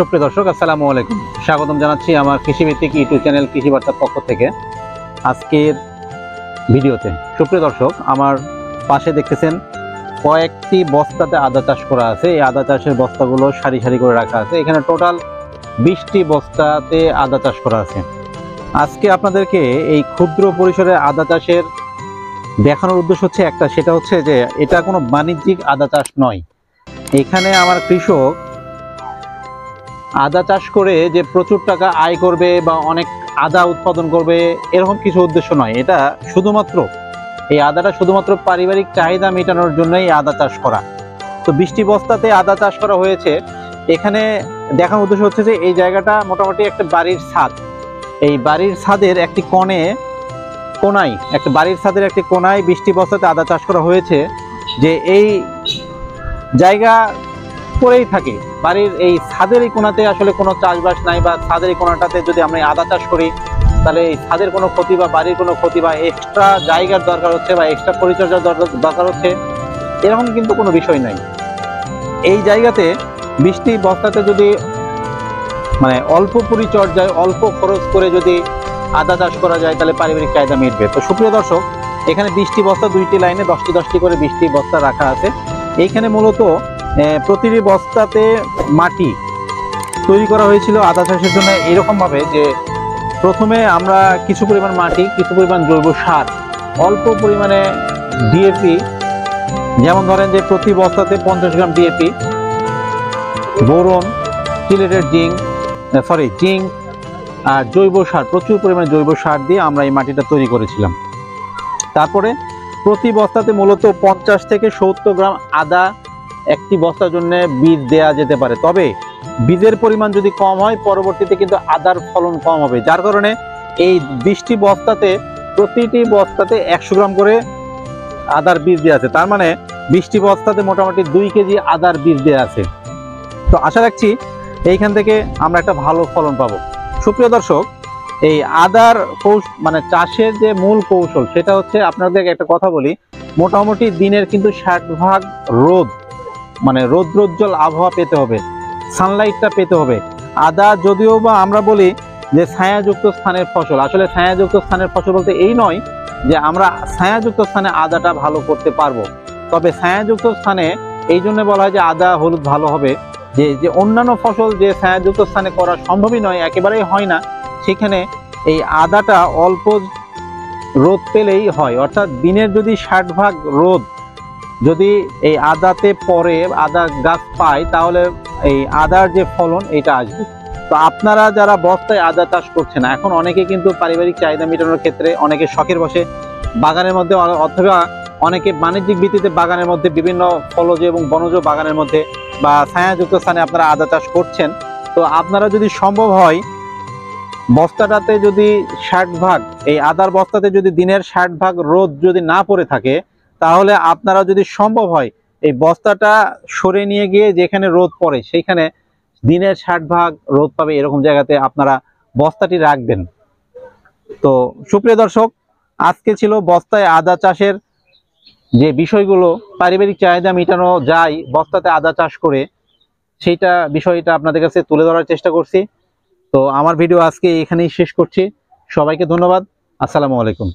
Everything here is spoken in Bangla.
সুপ্রিয় দর্শক, আসসালামু আলাইকুম। স্বাগতম জানাচ্ছি আমার কৃষিভিত্তিক ইউটিউব চ্যানেল কৃষি বার্তার পক্ষ থেকে আজকের ভিডিওতে। সুপ্রিয় দর্শক, আমার পাশে দেখতেছেন কয়েকটি বস্তাতে আদা চাষ করা আছে। এই আদা চাষের বস্তাগুলো সারি সারি করে রাখা আছে। এখানে টোটাল 20টি বস্তাতে আদা চাষ করা আছে। আজকে আপনাদেরকে এই ক্ষুদ্র পরিসরে আদা চাষের দেখানোর উদ্দেশ্য হচ্ছে একটা, সেটা হচ্ছে যে এটা কোনো বাণিজ্যিক আদা চাষ নয়। এখানে আমার কৃষক আদা চাষ করে যে প্রচুর টাকা আয় করবে বা অনেক আদা উৎপাদন করবে, এরকম কিছু উদ্দেশ্য নয়। এটা শুধুমাত্র এই আদাটা শুধুমাত্র পারিবারিক চাহিদা মেটানোর জন্যই আদা চাষ করা। তো 20টি বস্তাতে আদা চাষ করা হয়েছে। এখানে দেখানোর উদ্দেশ্য হচ্ছে যে এই জায়গাটা মোটামুটি একটা বাড়ির ছাদ। এই বাড়ির ছাদের একটি কোনায় একটা বাড়ির ছাদের একটি কোনায় 20টি বস্তাতে আদা চাষ করা হয়েছে। যে এই জায়গা করেই থাকে বাড়ির এই ছাদের এই কোনাতে আসলে কোনো চাষবাস নাই, বা ছাদের এই কোনাটাতে যদি আমরা আদা চাষ করি তাহলে এই ছাদের কোনো ক্ষতি বা বাড়ির কোনো ক্ষতি বা এক্সট্রা জায়গার দরকার হচ্ছে বা এক্সট্রা পরিচর্যার দরকার হচ্ছে, এরকম কিন্তু কোনো বিষয় নাই। এই জায়গাতে 20টি বস্তাতে যদি অল্প পরিচর্যায় অল্প খরচ করে যদি আদা চাষ করা যায় তাহলে পারিবারিক চাহিদা মিটবে। তো সুপ্রিয় দর্শক, এখানে 20টি বস্তা 2টি লাইনে 10টি করে 20টি বস্তা রাখা আছে। এইখানে মূলত প্রতিটি বস্তাতে মাটি তৈরি করা হয়েছিল আদা চাষের জন্য এরকম ভাবে যে প্রথমে আমরা কিছু পরিমাণ মাটি, কিছু পরিমাণ জৈব সার, অল্প পরিমাণে ডিএপি, যেমন ধরেন যে প্রতি বস্তাতে 50 গ্রাম ডিএপি, বোরন, চিলেটেড জিঙ্ক আর জৈব সার, প্রচুর পরিমাণে জৈব সার দিয়ে আমরা এই মাটিটা তৈরি করেছিলাম। তারপরে প্রতি বস্তাতে মূলত 50 থেকে 70 গ্রাম আদা একটি বস্তার জন্য বীজ দেয়া যেতে পারে। তবে বীজের পরিমাণ যদি কম হয় পরবর্তীতে কিন্তু আদার ফলন কম হবে, যার কারণে এই 20টি বস্তাতে প্রতিটি বস্তাতে 100 গ্রাম করে আদার বীজ দেওয়া আছে। তার মানে 20টি বস্তাতে মোটামুটি 2 কেজি আদার বীজ দেওয়া আছে। তো আশা রাখছি এইখান থেকে আমরা একটা ভালো ফলন পাবো। সুপ্রিয় দর্শক, এই আদার চাষের যে মূল কৌশল সেটা হচ্ছে, আপনাদেরকে একটা কথা বলি, মোটামুটি দিনের কিন্তু 60 ভাগ রৌদ্রোজ্জ্বল আবহাওয়া পেতে হবে, সানলাইটটা পেতে হবে। আদা যদিও বা আমরা বলি যে ছায়াযুক্ত স্থানের ফসল, আসলে ছায়াযুক্ত স্থানের ফসল বলতে এই নয় যে আমরা ছায়াযুক্ত স্থানে আদাটা ভালো করতে পারবো। তবে ছায়াযুক্ত স্থানে এই জন্য বলা হয় যে আদা হলুদ ভালো হবে, যে অন্যান্য ফসল যে ছায়াযুক্ত স্থানে করা সম্ভবই নয়, একেবারেই হয় না, সেখানে এই আদাটা অল্প রোদ পেলেই হয়। অর্থাৎ দিনের যদি 60 ভাগ রোদ যদি এই আদাতে পরে, আদা গাছ পায়, তাহলে এই আদার যে ফলন এটা আসবে। তো আপনারা যারা বস্তায় আদা চাষ করছেন, এখন অনেকে কিন্তু পারিবারিক চাহিদা মেটানোর ক্ষেত্রে অনেকে শখের বসে বাগানের মধ্যে, অথবা অনেকে বাণিজ্যিক ভিত্তিতে বাগানের মধ্যে বিভিন্ন ফলজ এবং বনজ বাগানের মধ্যে বা ছায়াযুক্ত স্থানে আপনারা আদা চাষ করছেন। তো আপনারা যদি সম্ভব হয় বস্তাটাতে যদি 60 ভাগ, এই আদার বস্তাতে যদি দিনের 60 ভাগ রোদ যদি না পড়ে থাকে, তাহলে আপনারা যদি সম্ভব হয় এই বস্তাটা সরে নিয়ে গিয়ে যেখানে রোদ পড়ে সেইখানে দিনের 60 ভাগ রোদ পাবে, এরকম জায়গাতে আপনারা বস্তাটি রাখবেন। তো সুপ্রিয় দর্শক, আজকে ছিল বস্তায় আদা চাষের যে বিষয়গুলো পারিবারিক চাহিদা মেটানো যায় বস্তাতে আদা চাষ করে, বিষয়টা আপনাদের কাছে তুলে ধরার চেষ্টা করছি। তো আমার ভিডিও আজকে এখানেই শেষ করছি। সবাইকে ধন্যবাদ। আসসালামু আলাইকুম।